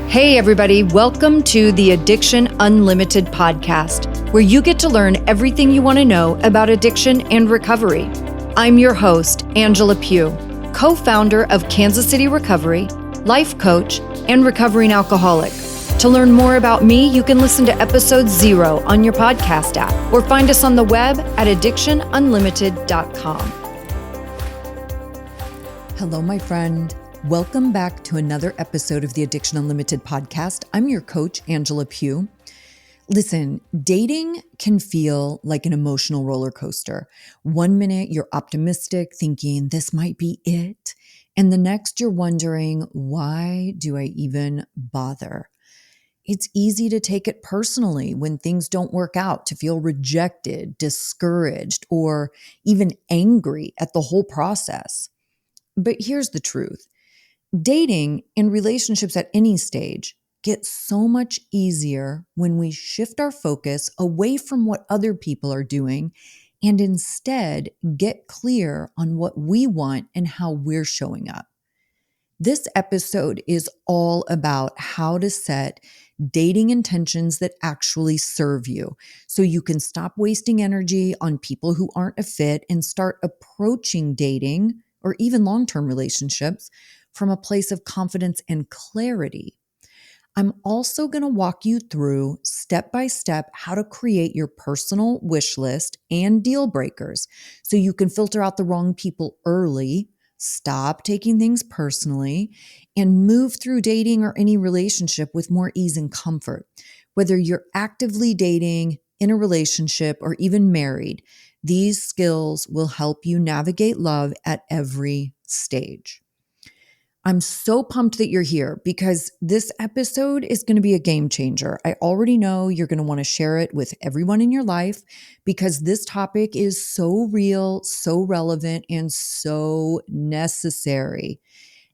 Hey, everybody, welcome to the Addiction Unlimited podcast, where you get to learn everything you want to know about addiction and recovery. I'm your host, Angela Pugh, co-founder of Kansas City Recovery, life coach, and recovering alcoholic. To learn more about me, you can listen to episode 0 on your podcast app or find us on the web at addictionunlimited.com. Hello, my friend. Welcome back to another episode of the Addiction Unlimited podcast. I'm your coach, Angela Pugh. Listen, dating can feel like an emotional roller coaster. One minute you're optimistic, thinking this might be it. And the next you're wondering, why do I even bother? It's easy to take it personally when things don't work out, to feel rejected, discouraged, or even angry at the whole process. But here's the truth. Dating and relationships at any stage get so much easier when we shift our focus away from what other people are doing and instead get clear on what we want and how we're showing up. This episode is all about how to set dating intentions that actually serve you so you can stop wasting energy on people who aren't a fit and start approaching dating or even long-term relationships from a place of confidence and clarity. I'm also going to walk you through step by step how to create your personal wish list and deal breakers so you can filter out the wrong people early, stop taking things personally, and move through dating or any relationship with more ease and comfort. Whether you're actively dating, in a relationship, or even married, these skills will help you navigate love at every stage. I'm so pumped that you're here because this episode is going to be a game changer. I already know you're going to want to share it with everyone in your life because this topic is so real, so relevant, and so necessary.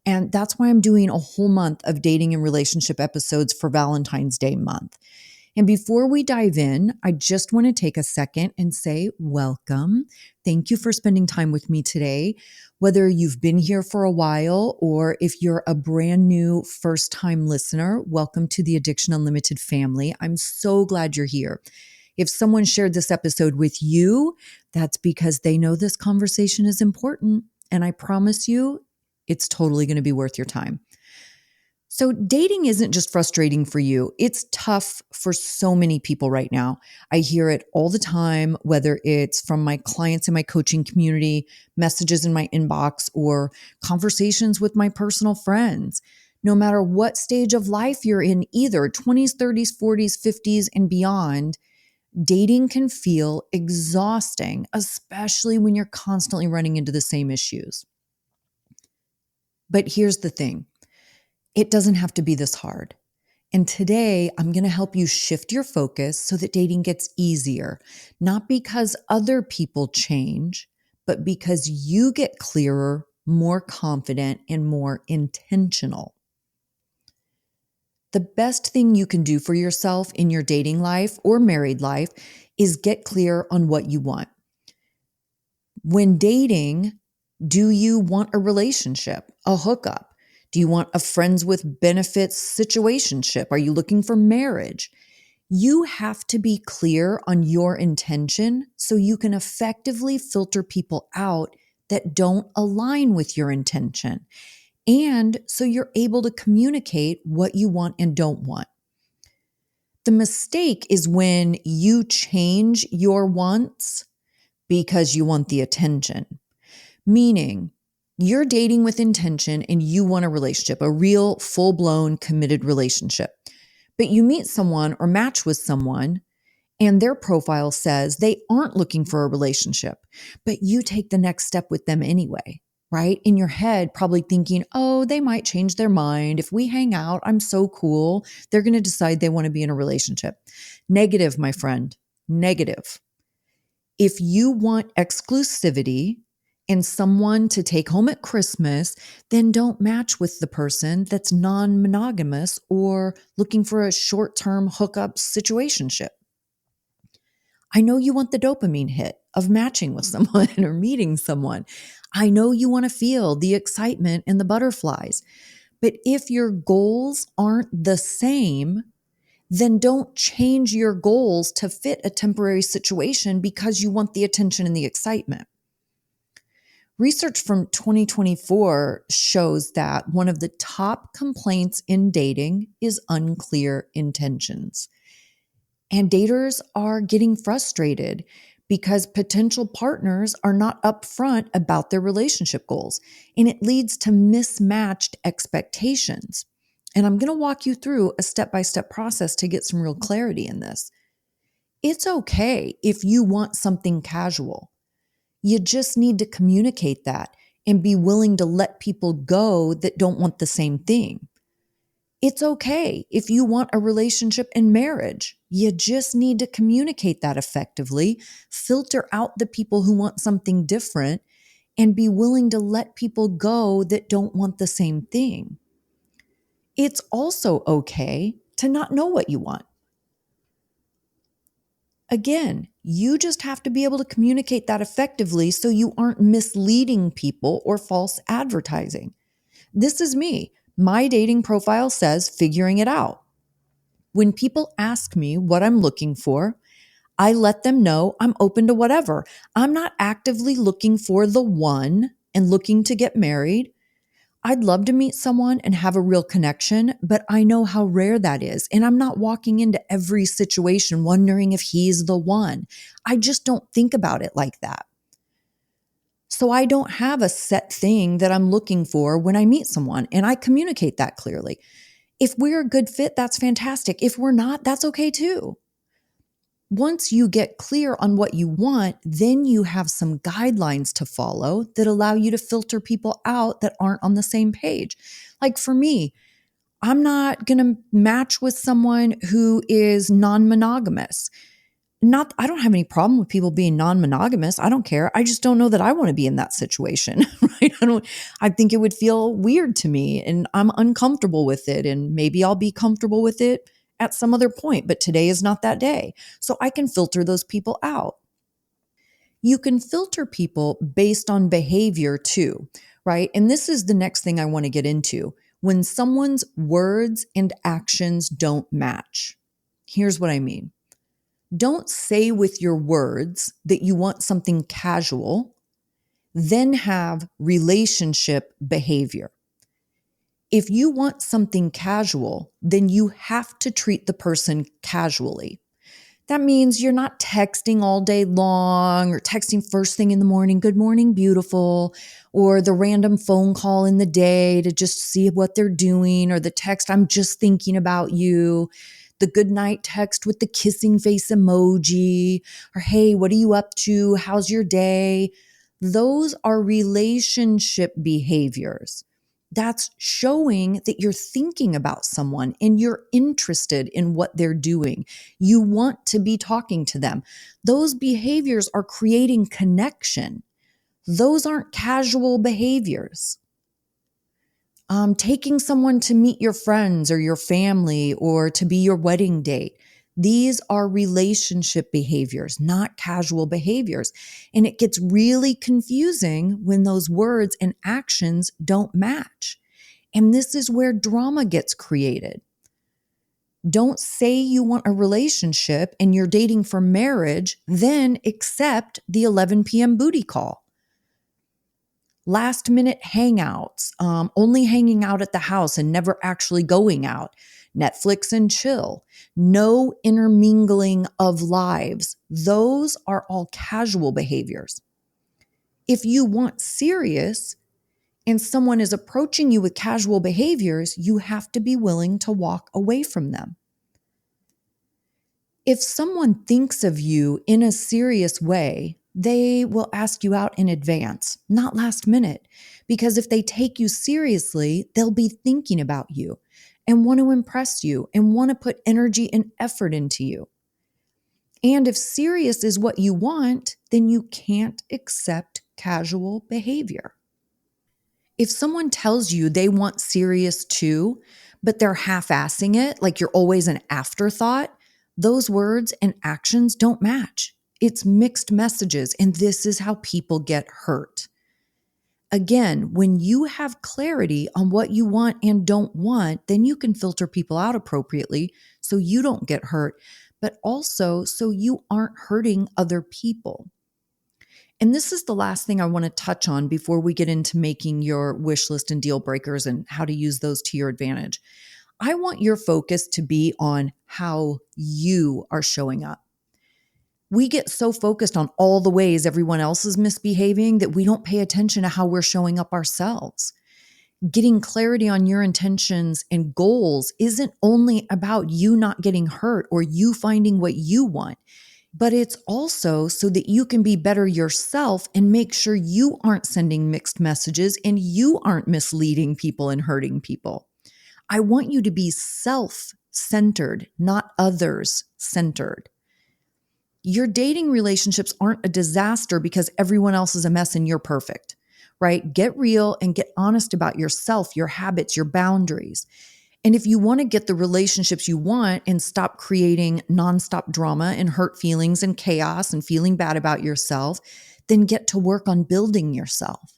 And that's why I'm doing a whole month of dating and relationship episodes for Valentine's Day month. And before we dive in, I just want to take a second and say welcome. Thank you for spending time with me today. Whether you've been here for a while or if you're a brand new first-time listener, welcome to the Addiction Unlimited family. I'm so glad you're here. If someone shared this episode with you, that's because they know this conversation is important. And I promise you, it's totally going to be worth your time. So dating isn't just frustrating for you. It's tough for so many people right now. I hear it all the time, whether it's from my clients in my coaching community, messages in my inbox, or conversations with my personal friends. No matter what stage of life you're in, either 20s, 30s, 40s, 50s, and beyond, dating can feel exhausting, especially when you're constantly running into the same issues. But here's the thing. It doesn't have to be this hard. And today, I'm going to help you shift your focus so that dating gets easier, not because other people change, but because you get clearer, more confident, and more intentional. The best thing you can do for yourself in your dating life or married life is get clear on what you want. When dating, do you want a relationship, a hookup? Do you want a friends with benefits situationship? Are you looking for marriage? You have to be clear on your intention so you can effectively filter people out that don't align with your intention. And so you're able to communicate what you want and don't want. The mistake is when you change your wants because you want the attention. Meaning, you're dating with intention and you want a relationship, a real full-blown committed relationship. But you meet someone or match with someone and their profile says they aren't looking for a relationship, but you take the next step with them anyway, right? In your head, probably thinking, oh, they might change their mind. If we hang out, I'm so cool. They're going to decide they want to be in a relationship. Negative, my friend, negative. If you want exclusivity and someone to take home at Christmas, then don't match with the person that's non-monogamous or looking for a short-term hookup situationship. I know you want the dopamine hit of matching with someone or meeting someone. I know you want to feel the excitement and the butterflies, But if your goals aren't the same, then don't change your goals to fit a temporary situation because you want the attention and the excitement. Research from 2024 shows that one of the top complaints in dating is unclear intentions. And daters are getting frustrated because potential partners are not upfront about their relationship goals, and it leads to mismatched expectations. And I'm going to walk you through a step-by-step process to get some real clarity in this. It's okay if you want something casual. You just need to communicate that and be willing to let people go that don't want the same thing. It's okay if you want a relationship and marriage. You just need to communicate that effectively, filter out the people who want something different, and be willing to let people go that don't want the same thing. It's also okay to not know what you want. Again, you just have to be able to communicate that effectively so you aren't misleading people or false advertising. This is me. My dating profile says figuring it out. When people ask me what I'm looking for, I let them know I'm open to whatever. I'm not actively looking for the one and looking to get married. I'd love to meet someone and have a real connection, but I know how rare that is. And I'm not walking into every situation wondering if he's the one. I just don't think about it like that. So I don't have a set thing that I'm looking for when I meet someone, and I communicate that clearly. If we're a good fit, that's fantastic. If we're not, that's okay too. Once you get clear on what you want, then you have some guidelines to follow that allow you to filter people out that aren't on the same page. Like for me, I'm not going to match with someone who is non-monogamous. I don't have any problem with people being non-monogamous. I don't care. I just don't know that I want to be in that situation, right? I think it would feel weird to me and I'm uncomfortable with it, and maybe I'll be comfortable with it at some other point, but today is not that day. So I can filter those people out. You can filter people based on behavior too, right? And this is the next thing I want to get into. When someone's words and actions don't match. Here's what I mean. Don't say with your words that you want something casual, then have relationship behavior. If you want something casual, then you have to treat the person casually. That means you're not texting all day long or texting first thing in the morning, good morning, beautiful, or the random phone call in the day to just see what they're doing, or the text, I'm just thinking about you, the good night text with the kissing face emoji, or hey, what are you up to? How's your day? Those are relationship behaviors. That's showing that you're thinking about someone and you're interested in what they're doing. You want to be talking to them. Those behaviors are creating connection. Those aren't casual behaviors. Taking someone to meet your friends or your family or to be your wedding date. These are relationship behaviors, not casual behaviors. And it gets really confusing when those words and actions don't match. And this is where drama gets created. Don't say you want a relationship and you're dating for marriage, then accept the 11 p.m. booty call. Last minute hangouts, only hanging out at the house and never actually going out. Netflix and chill, no intermingling of lives. Those are all casual behaviors. If you want serious and someone is approaching you with casual behaviors, you have to be willing to walk away from them. If someone thinks of you in a serious way, they will ask you out in advance, not last minute, because if they take you seriously, they'll be thinking about you and want to impress you and want to put energy and effort into you. And if serious is what you want, then you can't accept casual behavior. If someone tells you they want serious too, but they're half-assing it, like you're always an afterthought, those words and actions don't match. It's mixed messages, and this is how people get hurt. Again, when you have clarity on what you want and don't want, then you can filter people out appropriately so you don't get hurt, but also so you aren't hurting other people. And this is the last thing I want to touch on before we get into making your wish list and deal breakers and how to use those to your advantage. I want your focus to be on how you are showing up. We get so focused on all the ways everyone else is misbehaving that we don't pay attention to how we're showing up ourselves. Getting clarity on your intentions and goals isn't only about you not getting hurt or you finding what you want, but it's also so that you can be better yourself and make sure you aren't sending mixed messages and you aren't misleading people and hurting people. I want you to be self-centered, not others-centered. Your dating relationships aren't a disaster because everyone else is a mess and you're perfect, right? Get real and get honest about yourself, your habits, your boundaries. And if you want to get the relationships you want and stop creating nonstop drama and hurt feelings and chaos and feeling bad about yourself, then get to work on building yourself.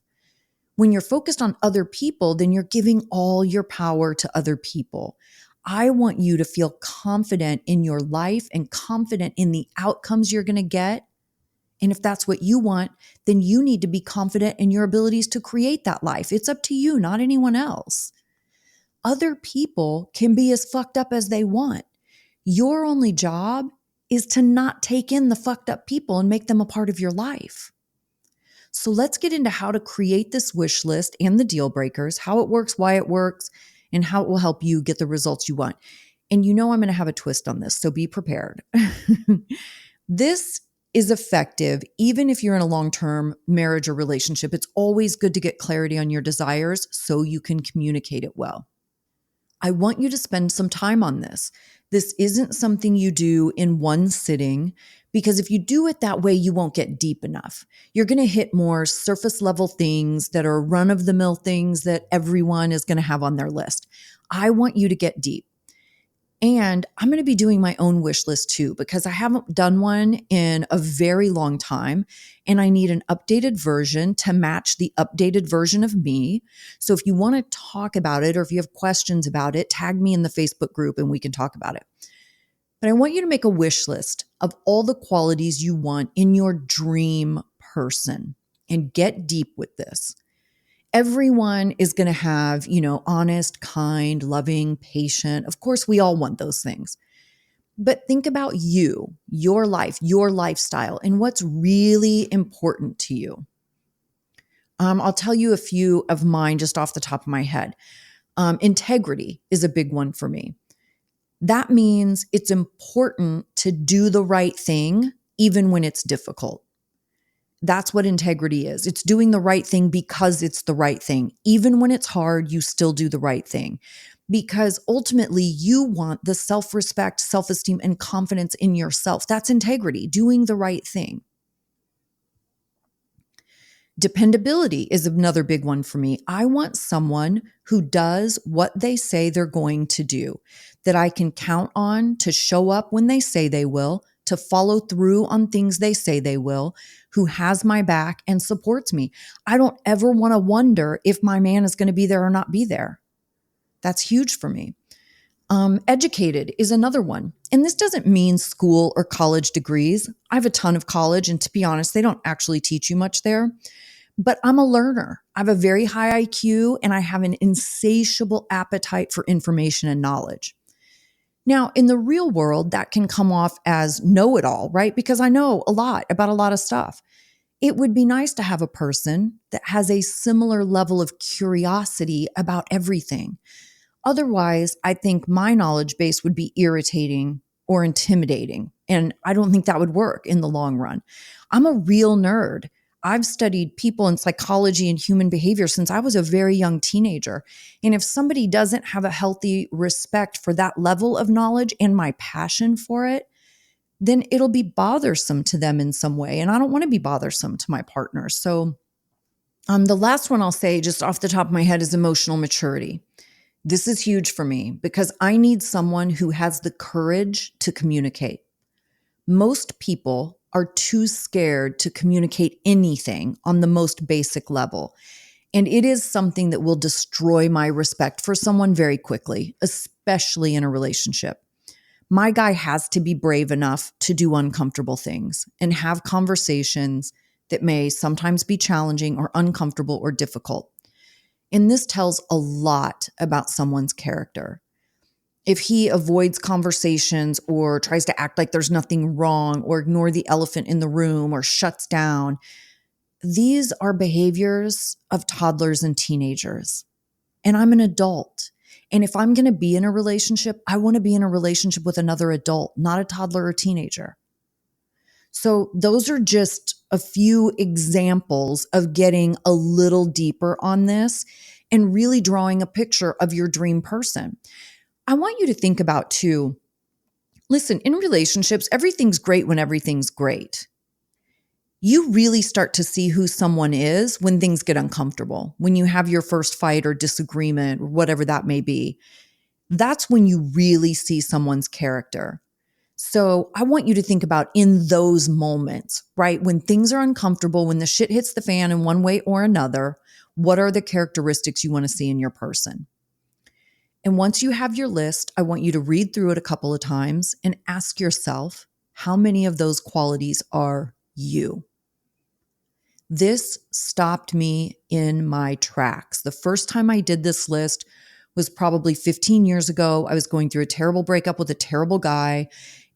When you're focused on other people, then you're giving all your power to other people. I want you to feel confident in your life and confident in the outcomes you're going to get. And if that's what you want, then you need to be confident in your abilities to create that life. It's up to you, not anyone else. Other people can be as fucked up as they want. Your only job is to not take in the fucked up people and make them a part of your life. So let's get into how to create this wish list and the deal breakers, how it works, why it works, and how it will help you get the results you want. And you know I'm going to have a twist on this, so be prepared. This is effective even if you're in a long-term marriage or relationship. It's always good to get clarity on your desires so you can communicate it well. I want you to spend some time on this. This isn't something you do in one sitting, because if you do it that way, you won't get deep enough. You're going to hit more surface level things that are run-of-the-mill things that everyone is going to have on their list. I want you to get deep. And I'm going to be doing my own wish list too, because I haven't done one in a very long time. And I need an updated version to match the updated version of me. So if you want to talk about it, or if you have questions about it, tag me in the Facebook group and we can talk about it. But I want you to make a wish list of all the qualities you want in your dream person and get deep with this. Everyone is going to have, honest, kind, loving, patient. Of course, we all want those things. But think about you, your life, your lifestyle, and what's really important to you. I'll tell you a few of mine just off the top of my head. Integrity is a big one for me. That means it's important to do the right thing, even when it's difficult. That's what integrity is. It's doing the right thing because it's the right thing. Even when it's hard, you still do the right thing. Because ultimately, you want the self-respect, self-esteem, and confidence in yourself. That's integrity, doing the right thing. Dependability is another big one for me. I want someone who does what they say they're going to do, that I can count on to show up when they say they will, to follow through on things they say they will, who has my back and supports me. I don't ever want to wonder if my man is going to be there or not be there. That's huge for me. Educated is another one. And this doesn't mean school or college degrees. I have a ton of college, and to be honest, they don't actually teach you much there. But I'm a learner. I have a very high IQ, and I have an insatiable appetite for information and knowledge. Now, in the real world, that can come off as know-it-all, right? Because I know a lot about a lot of stuff. It would be nice to have a person that has a similar level of curiosity about everything. Otherwise, I think my knowledge base would be irritating or intimidating, and I don't think that would work in the long run. I'm a real nerd. I've studied people and psychology and human behavior since I was a very young teenager. And if somebody doesn't have a healthy respect for that level of knowledge and my passion for it, then it'll be bothersome to them in some way. And I don't want to be bothersome to my partner. So the last one I'll say just off the top of my head is emotional maturity. This is huge for me because I need someone who has the courage to communicate. Most people are too scared to communicate anything on the most basic level. And it is something that will destroy my respect for someone very quickly, especially in a relationship. My guy has to be brave enough to do uncomfortable things and have conversations that may sometimes be challenging or uncomfortable or difficult. And this tells a lot about someone's character. If he avoids conversations or tries to act like there's nothing wrong or ignore the elephant in the room or shuts down, these are behaviors of toddlers and teenagers. And I'm an adult. And if I'm going to be in a relationship, I want to be in a relationship with another adult, not a toddler or teenager. So those are just a few examples of getting a little deeper on this and really drawing a picture of your dream person. I want you to think about too, listen, in relationships, everything's great when everything's great. You really start to see who someone is when things get uncomfortable, when you have your first fight or disagreement or whatever that may be. That's when you really see someone's character. So I want you to think about in those moments, right? When things are uncomfortable, when the shit hits the fan in one way or another, what are the characteristics you want to see in your person? And once you have your list, I want you to read through it a couple of times and ask yourself, how many of those qualities are you? This stopped me in my tracks. The first time I did this list was probably 15 years ago. I was going through a terrible breakup with a terrible guy,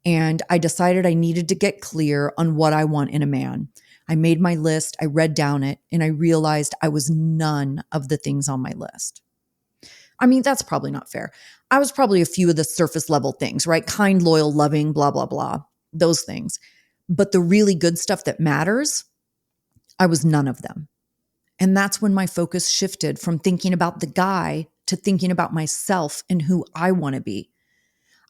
and I decided I needed to get clear on what I want in a man. I made my list, I read down it, and I realized I was none of the things on my list. I mean, that's probably not fair. I was probably a few of the surface level things, right? Kind, loyal, loving, blah, blah, blah, those things. But the really good stuff that matters, I was none of them. And that's when my focus shifted from thinking about the guy to thinking about myself and who I want to be.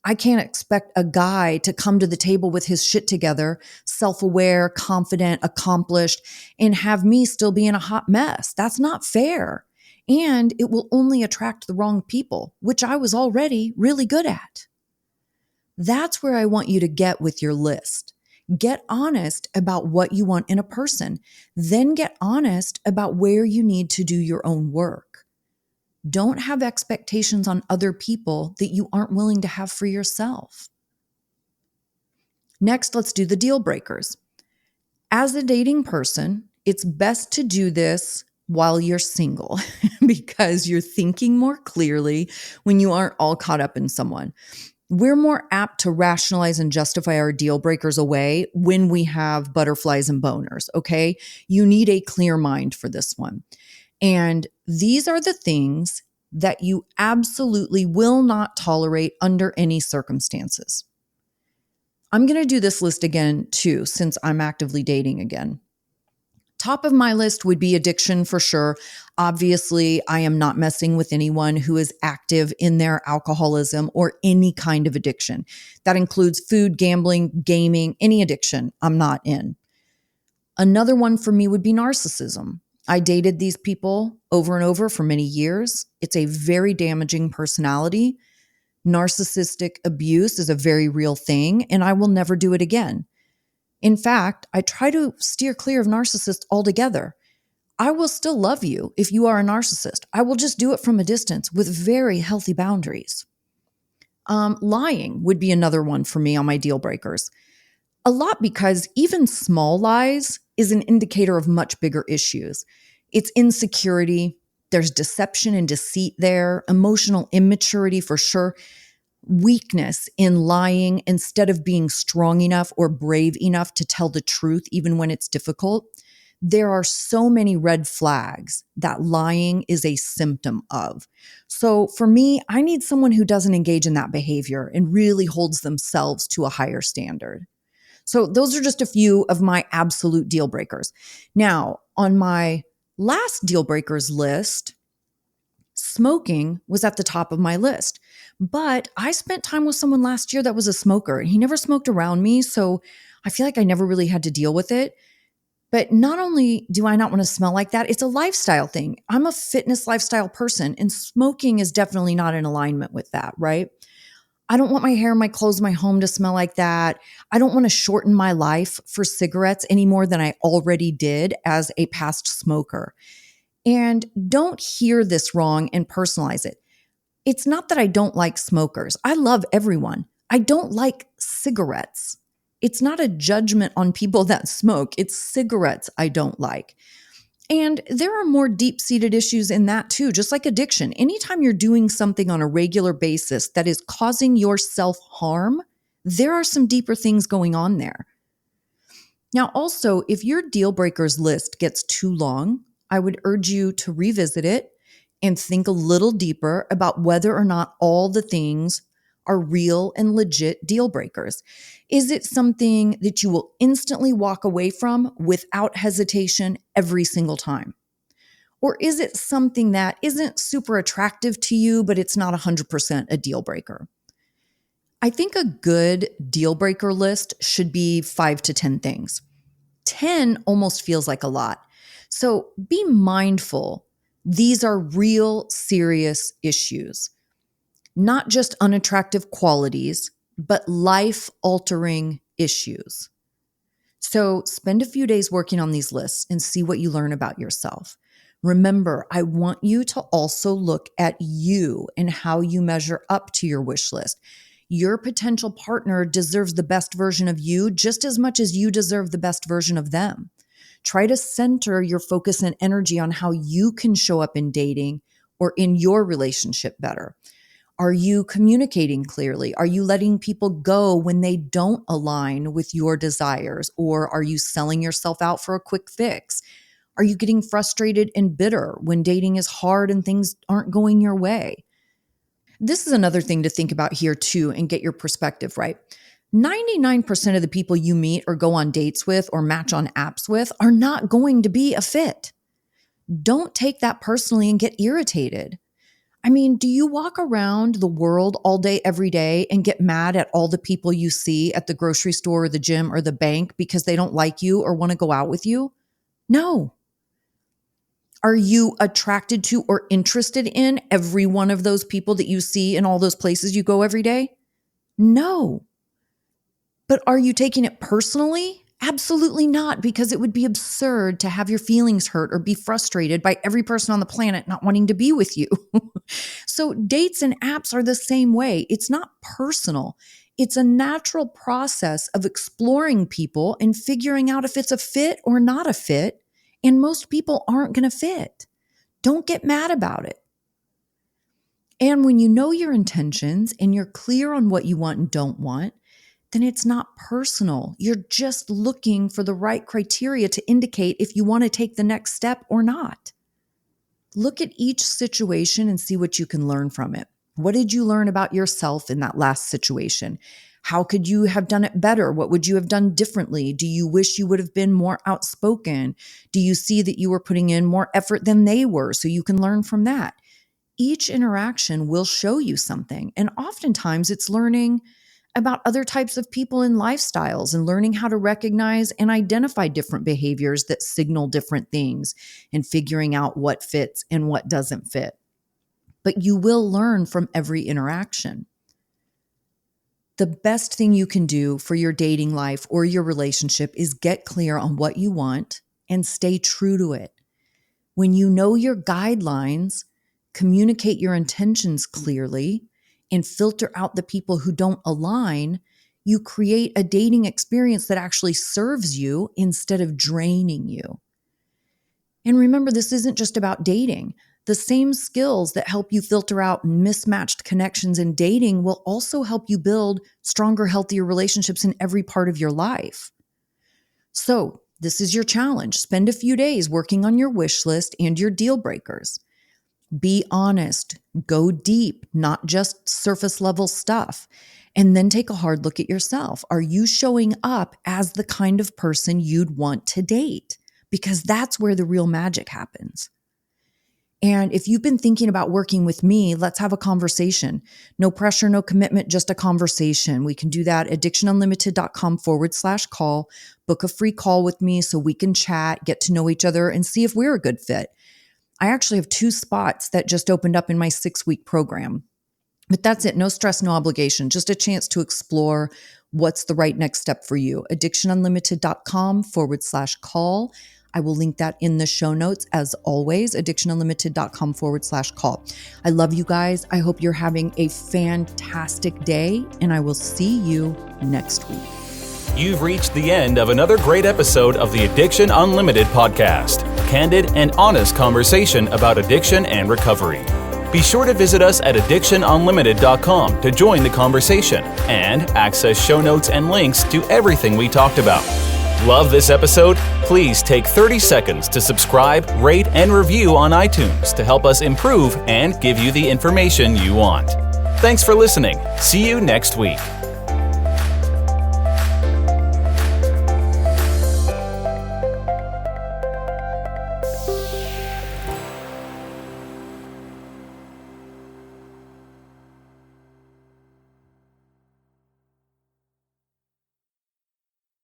I can't expect a guy to come to the table with his shit together, self-aware, confident, accomplished, and have me still be in a hot mess. That's not fair. And it will only attract the wrong people, which I was already really good at. That's where I want you to get with your list. Get honest about what you want in a person. Then get honest about where you need to do your own work. Don't have expectations on other people that you aren't willing to have for yourself. Next, let's do the deal breakers. As a dating person, it's best to do this while you're single because you're thinking more clearly when you aren't all caught up in someone. We're more apt to rationalize and justify our deal breakers away when we have butterflies and boners, okay? You need a clear mind for this one. And these are the things that you absolutely will not tolerate under any circumstances. I'm going to do this list again too, since I'm actively dating again. Top of my list would be addiction for sure. Obviously, I am not messing with anyone who is active in their alcoholism or any kind of addiction. That includes food, gambling, gaming, any addiction I'm not in. Another one for me would be narcissism. I dated these people over and over for many years. It's a very damaging personality. Narcissistic abuse is a very real thing, and I will never do it again. In fact, I try to steer clear of narcissists altogether. I will still love you if you are a narcissist. I will just do it from a distance with very healthy boundaries. Lying would be another one for me on my deal breakers. A lot because even small lies is an indicator of much bigger issues. It's insecurity, there's deception and deceit there, emotional immaturity for sure, weakness in lying instead of being strong enough or brave enough to tell the truth even when it's difficult. There are so many red flags that lying is a symptom of. So for me, I need someone who doesn't engage in that behavior and really holds themselves to a higher standard. So those are just a few of my absolute deal breakers. Now, on my last deal breakers list, smoking was at the top of my list. But I spent time with someone last year that was a smoker, and he never smoked around me, so I feel like I never really had to deal with it. But not only do I not want to smell like that, it's a lifestyle thing. I'm a fitness lifestyle person, and smoking is definitely not in alignment with that, right? I don't want my hair, my clothes, my home to smell like that. I don't want to shorten my life for cigarettes any more than I already did as a past smoker. And don't hear this wrong and personalize it. It's not that I don't like smokers. I love everyone. I don't like cigarettes. It's not a judgment on people that smoke. It's cigarettes I don't like. And there are more deep-seated issues in that too, just like addiction. Anytime you're doing something on a regular basis that is causing yourself harm, there are some deeper things going on there. Now, also, if your deal breakers list gets too long, I would urge you to revisit it and think a little deeper about whether or not all the things are real and legit deal breakers. Is it something that you will instantly walk away from without hesitation every single time? Or is it something that isn't super attractive to you, but it's not 100% a deal breaker? I think a good deal breaker list should be 5 to 10 things. 10 almost feels like a lot. So be mindful. These are real, serious issues, not just unattractive qualities, but life-altering issues. So spend a few days working on these lists and see what you learn about yourself. Remember, I want you to also look at you and how you measure up to your wish list. Your potential partner deserves the best version of you just as much as you deserve the best version of them. Try to center your focus and energy on how you can show up in dating or in your relationship better. Are you communicating clearly? Are you letting people go when they don't align with your desires? Or are you selling yourself out for a quick fix? Are you getting frustrated and bitter when dating is hard and things aren't going your way? This is another thing to think about here too and get your perspective right. 99% of the people you meet or go on dates with or match on apps with are not going to be a fit. Don't take that personally and get irritated. I mean, do you walk around the world all day, every day and get mad at all the people you see at the grocery store or the gym or the bank because they don't like you or want to go out with you? No. Are you attracted to or interested in every one of those people that you see in all those places you go every day? No. But are you taking it personally? Absolutely not, because it would be absurd to have your feelings hurt or be frustrated by every person on the planet not wanting to be with you. So dates and apps are the same way. It's not personal. It's a natural process of exploring people and figuring out if it's a fit or not a fit. And most people aren't going to fit. Don't get mad about it. And when you know your intentions and you're clear on what you want and don't want, then it's not personal. You're just looking for the right criteria to indicate if you want to take the next step or not. Look at each situation and see what you can learn from it. What did you learn about yourself in that last situation? How could you have done it better? What would you have done differently? Do you wish you would have been more outspoken? Do you see that you were putting in more effort than they were so you can learn from that? Each interaction will show you something. And oftentimes it's learning about other types of people and lifestyles and learning how to recognize and identify different behaviors that signal different things and figuring out what fits and what doesn't fit. But you will learn from every interaction. The best thing you can do for your dating life or your relationship is get clear on what you want and stay true to it. When you know your guidelines, communicate your intentions clearly, and filter out the people who don't align, you create a dating experience that actually serves you instead of draining you. And remember, this isn't just about dating. The same skills that help you filter out mismatched connections in dating will also help you build stronger, healthier relationships in every part of your life. So, this is your challenge. Spend a few days working on your wish list and your deal breakers. Be honest, go deep, not just surface level stuff. And then take a hard look at yourself. Are you showing up as the kind of person you'd want to date? Because that's where the real magic happens. And if you've been thinking about working with me, let's have a conversation. No pressure, no commitment, just a conversation. We can do that at addictionunlimited.com/call. Book a free call with me so we can chat, get to know each other, and see if we're a good fit. I actually have 2 spots that just opened up in my 6-week program. But that's it. No stress, no obligation. Just a chance to explore what's the right next step for you. addictionunlimited.com/call. I will link that in the show notes as always, addictionunlimited.com/call. I love you guys. I hope you're having a fantastic day, and I will see you next week. You've reached the end of another great episode of the Addiction Unlimited podcast. Candid and honest conversation about addiction and recovery. Be sure to visit us at addictionunlimited.com to join the conversation and access show notes and links to everything we talked about. Love this episode? Please take 30 seconds to subscribe, rate, and review on iTunes to help us improve and give you the information you want. Thanks for listening. See you next week.